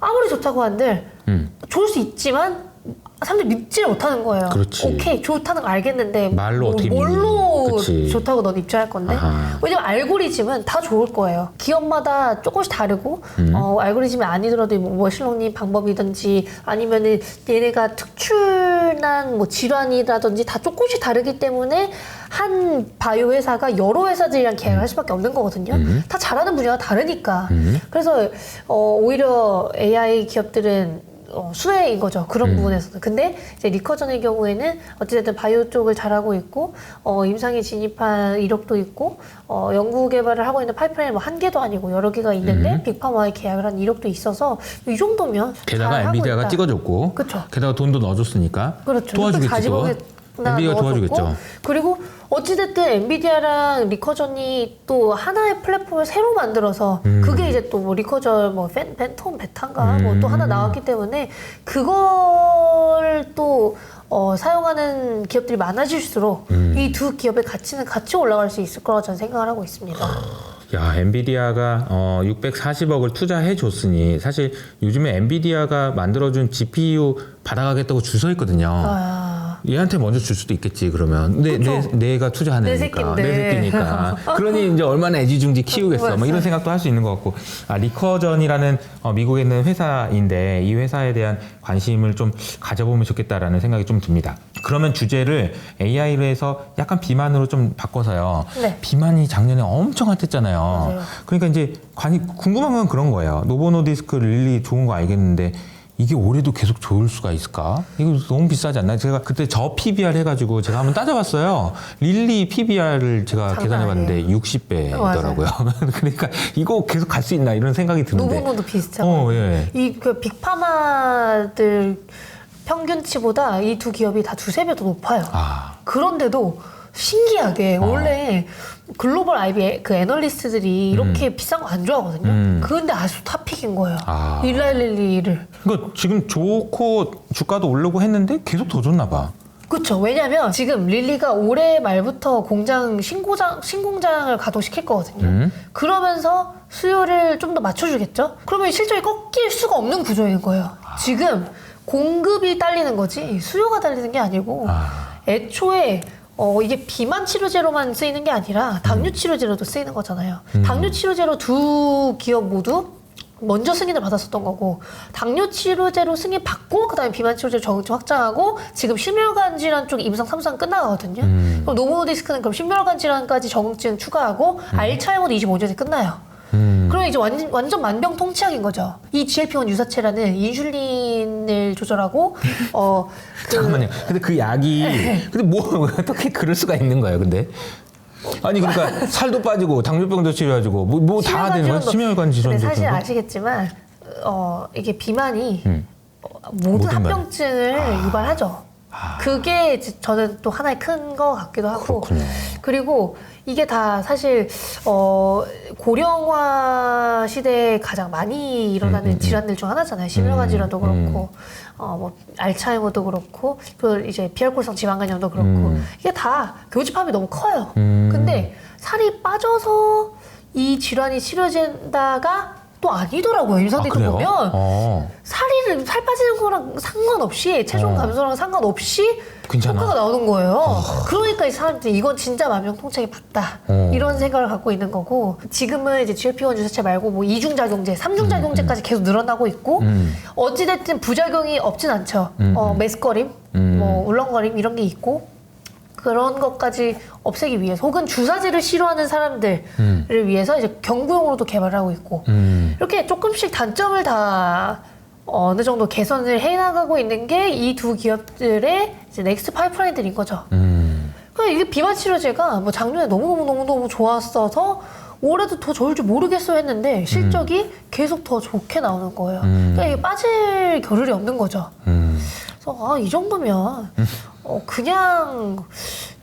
아무리 좋다고 한들 좋을 수 있지만 사람들이 믿지를 못하는 거예요. 그렇지. 오케이 좋다는 거 알겠는데 말로 어떻게 뭘로 믿니? 그치. 좋다고 넌 입증할 건데 왜냐면 알고리즘은 다 좋을 거예요. 기업마다 조금씩 다르고 알고리즘이 아니더라도 뭐 머신러닝 방법이든지 아니면은 얘네가 특출난 뭐 질환이라든지 다 조금씩 다르기 때문에 한 바이오 회사가 여러 회사들이랑 계약을 할 수밖에 없는 거거든요. 다 잘하는 분야가 다르니까. 그래서 오히려 AI 기업들은 수혜인 거죠. 그런 부분에서는. 근데 이제 리커전의 경우에는 어찌됐든 바이오 쪽을 잘하고 있고, 임상에 진입한 이력도 있고, 연구 개발을 하고 있는 파이프라인이 뭐 한 개도 아니고 여러 개가 있는데, 빅파마와의 계약을 한 이력도 있어서, 이 정도면. 게다가 잘하고 엔비디아가 있다. 찍어줬고, 그쵸. 게다가 돈도 넣어줬으니까 그렇죠. 도와주겠죠. 엔비디아가 도와주겠죠. 그리고 어찌됐든 엔비디아랑 리커전이 또 하나의 플랫폼을 새로 만들어서 그게 이제 또 뭐 리커전 뭐 팬텀 베타인가 뭐 또 하나 나왔기 때문에 그걸 또 사용하는 기업들이 많아질수록 이 두 기업의 가치는 같이 올라갈 수 있을 거라고 저는 생각을 하고 있습니다. 야, 엔비디아가 640억을 투자해 줬으니 사실 요즘에 엔비디아가 만들어준 GPU 받아가겠다고 줄 서 있거든요. 얘한테 먼저 줄 수도 있겠지 그러면. 내가 투자하는 내 애니까. 새끼인데. 내 새끼니까. 그러니 이제 얼마나 애지중지 키우겠어. 뭐 이런 생각도 할 수 있는 것 같고. 리커전이라는 미국에 있는 회사인데 이 회사에 대한 관심을 좀 가져보면 좋겠다라는 생각이 좀 듭니다. 그러면 주제를 AI로 해서 약간 비만으로 좀 바꿔서요. 네. 비만이 작년에 엄청 핫했잖아요. 맞아요. 그러니까 이제 궁금한 건 그런 거예요. 노보노디스크 릴리 좋은 거 알겠는데 이게 올해도 계속 좋을 수가 있을까? 이거 너무 비싸지 않나요? 제가 그때 저 PBR 해가지고 제가 한번 따져봤어요. 릴리 PBR을 제가 계산해봤는데 60배더라고요. 그러니까 이거 계속 갈 수 있나 이런 생각이 드는데. 노보노도 비슷하고 예. 그 빅파마들 평균치보다 이 두 기업이 다 두세 배 더 높아요. 그런데도 신기하게 원래 글로벌 IB 그 애널리스트들이 이렇게 비싼 거 안 좋아하거든요. 그런데 아주 탑픽인 거예요. 일라일리를. 그러니까 지금 좋고 주가도 오르고 했는데 계속 더 좋나 봐. 그렇죠. 왜냐면 지금 릴리가 올해 말부터 신공장을 가동시킬 거거든요. 그러면서 수요를 좀 더 맞춰주겠죠? 그러면 실적이 꺾일 수가 없는 구조인 거예요. 지금 공급이 딸리는 거지 수요가 딸리는 게 아니고 애초에 이게 비만 치료제로만 쓰이는 게 아니라 당뇨 치료제로도 쓰이는 거잖아요. 당뇨 치료제로 두 기업 모두 먼저 승인을 받았었던 거고 당뇨 치료제로 승인 받고 그다음에 비만 치료제로 적응증 확장하고 지금 심혈관 질환 쪽 임상 3상 끝나가거든요. 그럼 노보노디스크는 그럼 심혈관 질환까지 적응증 추가하고 알츠하이머도 25년에 끝나요. 그러면 이제 완전 만병통치약인 거죠. 이 GLP-1 유사체라는 인슐린을 조절하고 잠깐만요. 근데 그 약이 근데 뭐 어떻게 그럴 수가 있는 거예요? 근데 아니 그러니까 살도 빠지고 당뇨병도 치료해주고 뭐 다 되는 거야? 심혈관 질환도. 사실 아시겠지만 이게 비만이 모든 합병증을 유발하죠. 그게 저는 또 하나의 큰 거 같기도 하고. 그렇군요. 그리고 이게 다 사실 고령화 시대에 가장 많이 일어나는 질환들 중 하나잖아요. 심혈관 질환도 그렇고 뭐 알츠하이머도 그렇고 또 이제 비알코올성 지방간염도 그렇고 이게 다 교집합이 너무 커요. 근데 살이 빠져서 이 질환이 치료된다가 또 아니더라고요. 임상 데이터 그래요? 보면 살 빠지는 거랑 상관없이 체중 감소랑 상관없이 괜찮아. 효과가 나오는 거예요. 그러니까 이 사람들이 이건 진짜 만병통치약이 맞다. 이런 생각을 갖고 있는 거고, 지금은 이제 GLP-1 주사체 말고 뭐 이중작용제, 삼중작용제까지 계속 늘어나고 있고, 어찌됐든 부작용이 없진 않죠. 메스꺼림, 뭐 울렁거림 이런 게 있고, 그런 것까지 없애기 위해서, 혹은 주사제를 싫어하는 사람들을 위해서 이제 경구용으로도 개발하고 있고, 이렇게 조금씩 단점을 다 어느 정도 개선을 해나가고 있는 게 이 두 기업들의 이제 넥스트 파이프라인들인 거죠. 그러니까 이게 비만 치료제가 뭐 작년에 너무 좋았어서 올해도 더 좋을 줄 모르겠어 했는데 실적이 계속 더 좋게 나오는 거예요. 그러니까 이게 빠질 겨를이 없는 거죠. 그래서 이 정도면 그냥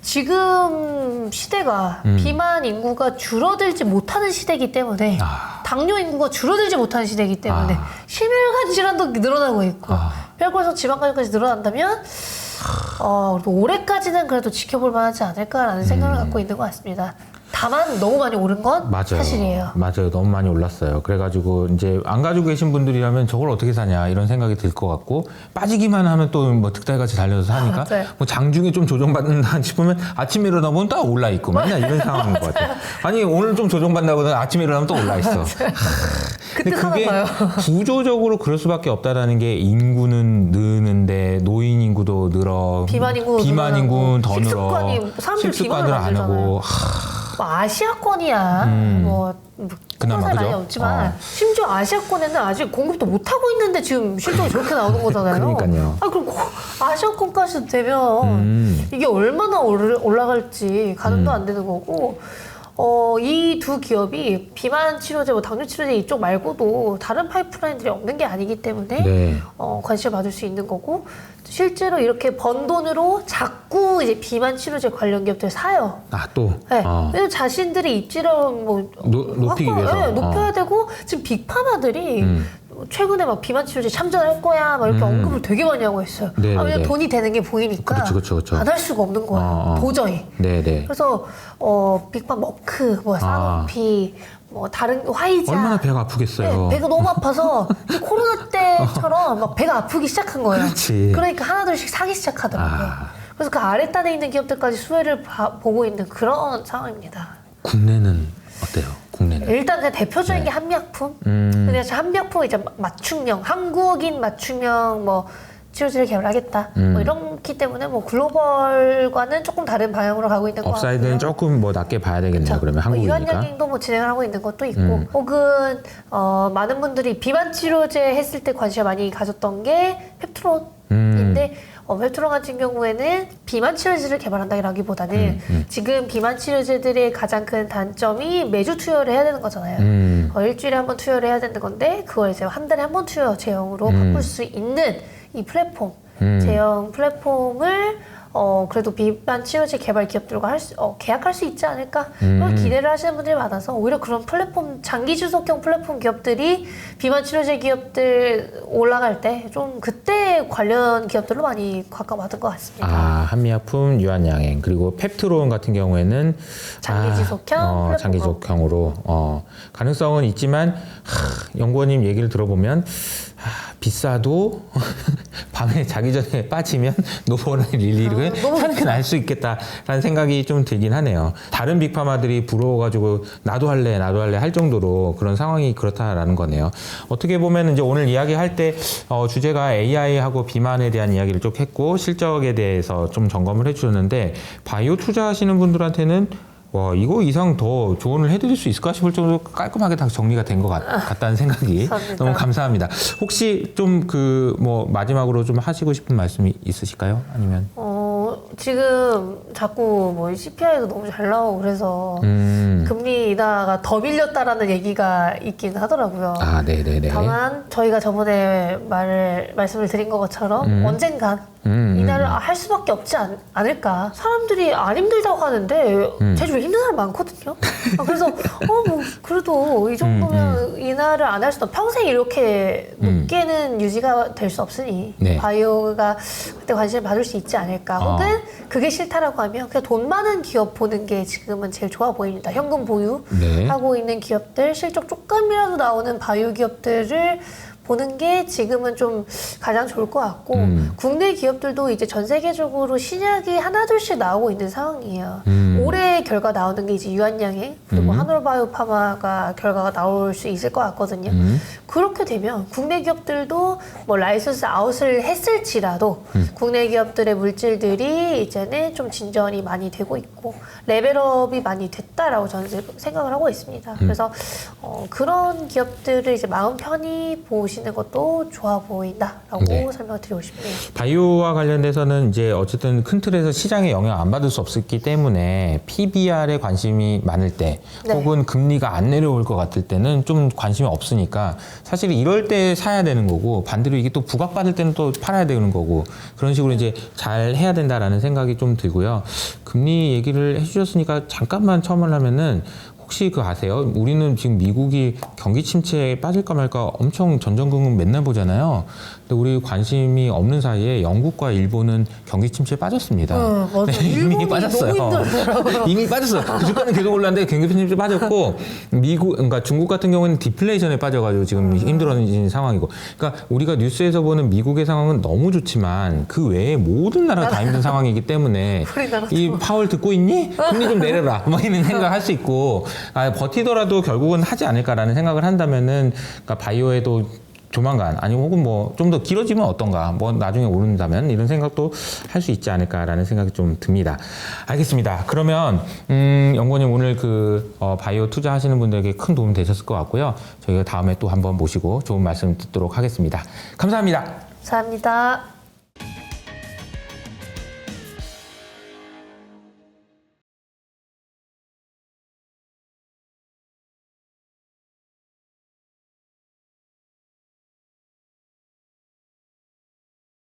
지금 시대가 비만 인구가 줄어들지 못하는 시대이기 때문에, 당뇨 인구가 줄어들지 못하는 시대이기 때문에 심혈관 질환도 늘어나고 있고 혈관성 지방간염까지 늘어난다면 그래도 올해까지는 그래도 지켜볼 만하지 않을까라는 생각을 갖고 있는 것 같습니다. 다만 너무 많이 오른 건 사실이에요. 맞아요. 너무 많이 올랐어요. 그래가지고 이제 안 가지고 계신 분들이라면 저걸 어떻게 사냐 이런 생각이 들 것 같고, 빠지기만 하면 또 뭐 득달같이 달려서 사니까 뭐 장중에 좀 조정받는다 싶으면 아침에 일어나 보면 또 올라 있고 맨날 이런 상황인 것 같아요. 아니 오늘 좀 조정받나보다 아침에 일어나면 또 올라 있어. 근데 그게 구조적으로 그럴 수밖에 없다라는 게, 인구는 느는데 노인 인구도 늘어, 비만 인구는 더 늘어, 식습관을 안 하고. 뭐 아시아권이야 뭐 그나마 많이 없지만 심지어 아시아권에는 아직 공급도 못 하고 있는데 지금 실적이 저렇게 나오는 거잖아요. 그러니까요. 그럼 아시아권까지 되면 이게 얼마나 올라갈지 가늠도 안 되는 거고, 이 두 기업이 비만 치료제, 뭐 당뇨 치료제 이쪽 말고도 다른 파이프라인들이 없는 게 아니기 때문에 관심을 받을 수 있는 거고, 실제로 이렇게 번 돈으로 자꾸 이제 비만 치료제 관련 기업들 사요. 또? 네. 왜냐면 자신들이 입지를 뭐 높이기 위해서. 높여야 되고, 지금 빅파마들이 최근에 막 비만 치료제 참전할 거야 막 이렇게 언급을 되게 많이 하고 있어요. 왜냐면 돈이 되는 게 보이니까 안 할 수가 없는 거예요. 도저히. 그래서 빅파 머크, 뭐 사노피, 뭐 다른 화이자, 얼마나 배가 아프겠어요. 배가 너무 아파서 코로나 때처럼 막 배가 아프기 시작한 거예요. 그러니까 하나둘씩 사기 시작하더라고요. 그래서 그 아랫단에 있는 기업들까지 수혜를 보고 있는 그런 상황입니다. 국내는 어때요? 국내는? 일단 그냥 대표적인 게 한미약품. 그냥 한미약품 이제 맞춤형, 한국인 맞춤형 뭐 치료제를 개발하겠다. 뭐 이렇기 때문에 뭐 글로벌과는 조금 다른 방향으로 가고 있는 것 같고요. 업사이드는 조금 뭐 낮게 봐야 되겠네요. 그러면 한국이니까. 유한양행도 뭐 진행을 하고 있는 것도 있고, 혹은 많은 분들이 비만 치료제 했을 때 관심을 많이 가졌던 게 펩트론인데, 펩트론 같은 경우에는 비만 치료제를 개발한다기보다는 지금 비만 치료제들의 가장 큰 단점이 매주 투여를 해야 되는 거잖아요. 일주일에 한 번 투여를 해야 되는 건데, 그걸 이제 한 달에 한 번 투여 제형으로 바꿀 수 있는 이 플랫폼, 제형 플랫폼을 그래도 비만 치료제 개발 기업들과 계약할 수 있지 않을까? 그걸 기대를 하시는 분들이 많아서, 오히려 그런 플랫폼, 장기 주속형 플랫폼 기업들이 비만 치료제 기업들 올라갈 때 좀 그때 관련 기업들로 많이 가까워진 것 같습니다. 한미약품, 유한양행, 그리고 펩트론 같은 경우에는 장기 지속형, 장기 지속형으로 가능성은 있지만, 연구원님 얘기를 들어보면 비싸도 밤에 자기 전에 빠지면 노보라릴리를 하는 날 수 있겠다라는 생각이 좀 들긴 하네요. 다른 빅파마들이 부러워가지고 나도 할래 할 정도로 그런 상황이 그렇다라는 거네요. 어떻게 보면 이제 오늘 이야기할 때 주제가 AI하고 비만에 대한 이야기를 쭉 했고, 실적에 대해서 좀 점검을 해주셨는데, 바이오 투자하시는 분들한테는 와, 이거 이상 더 조언을 해드릴 수 있을까 싶을 정도로 깔끔하게 다 정리가 된 것 같다는 생각이 너무 감사합니다. 혹시 좀 뭐 마지막으로 좀 하시고 싶은 말씀이 있으실까요? 아니면? 지금 자꾸 뭐 CPI도 너무 잘 나오고 그래서 금리 인하가 더 밀렸다라는 얘기가 있긴 하더라고요. 네네네. 다만 저희가 저번에 말씀을 드린 것처럼 언젠간 인하를 할 수밖에 없지 않을까. 사람들이 안 힘들다고 하는데 제주에 힘든 사람 많거든요. 그래서 뭐 그래도 이 정도면 인하를 안 할 수도, 평생 이렇게 높게는 유지가 될 수 없으니 바이오가 그때 관심을 받을 수 있지 않을까. 혹은 그게 싫다라고 하면 그냥 돈 많은 기업 보는 게 지금은 제일 좋아 보입니다. 현금 네. 보유하고 있는 기업들, 실적 조금이라도 나오는 바이오 기업들을 보는 게 지금은 좀 가장 좋을 것 같고 국내 기업들도 이제 전 세계적으로 신약이 하나둘씩 나오고 있는 상황이에요. 올해 결과 나오는 게 이제 유한양행 그리고 한올바이오파마가 결과가 나올 수 있을 것 같거든요. 그렇게 되면 국내 기업들도 뭐 라이선스 아웃을 했을지라도 국내 기업들의 물질들이 이제는 좀 진전이 많이 되고 있고 레벨업이 많이 됐다라고 저는 생각을 하고 있습니다. 그래서 그런 기업들을 이제 마음 편히 보시는 것도 좋아 보인다라고 네. 설명드리고 싶네요. 바이오와 관련돼서는 이제 어쨌든 큰 틀에서 시장에 영향 안 받을 수 없었기 때문에 PBR에 관심이 많을 때 네. 혹은 금리가 안 내려올 것 같을 때는 좀 관심이 없으니까 사실 이럴 때 사야 되는 거고 반대로 이게 또 부각받을 때는 또 팔아야 되는 거고 그런 식으로 이제 잘 해야 된다라는 생각이 좀 들고요. 금리 얘기를 해주셨으니까 잠깐만 첨언을 하면은 혹시 그거 아세요? 우리는 지금 미국이 경기 침체에 빠질까 말까 엄청 전전긍긍 맨날 보잖아요. 근데 우리 관심이 없는 사이에 영국과 일본은 경기 침체에 빠졌습니다. 맞아요. 이미 일본이 빠졌어요. 너무 힘들더라고요. 이미 빠졌어요. 그 주가는 계속 올랐는데 경기 침체에 빠졌고 그러니까 중국 같은 경우는 디플레이션에 빠져가지고 지금 힘들어진 상황이고. 그러니까 우리가 뉴스에서 보는 미국의 상황은 너무 좋지만 그 외에 모든 나라가 다 힘든 상황이기 때문에 우리나라도. 이 파월 듣고 있니? 금리 좀 내려라. 뭐 이런 생각할 수 있고. 버티더라도 결국은 하지 않을까라는 생각을 한다면은 그러니까 바이오에도 조만간 아니면 혹은 뭐 좀 더 길어지면 어떤가 뭐 나중에 오른다면 이런 생각도 할 수 있지 않을까라는 생각이 좀 듭니다. 알겠습니다. 그러면 연구원님 오늘 그 바이오 투자하시는 분들에게 큰 도움 되셨을 것 같고요. 저희가 다음에 또 한번 모시고 좋은 말씀 듣도록 하겠습니다. 감사합니다. 감사합니다.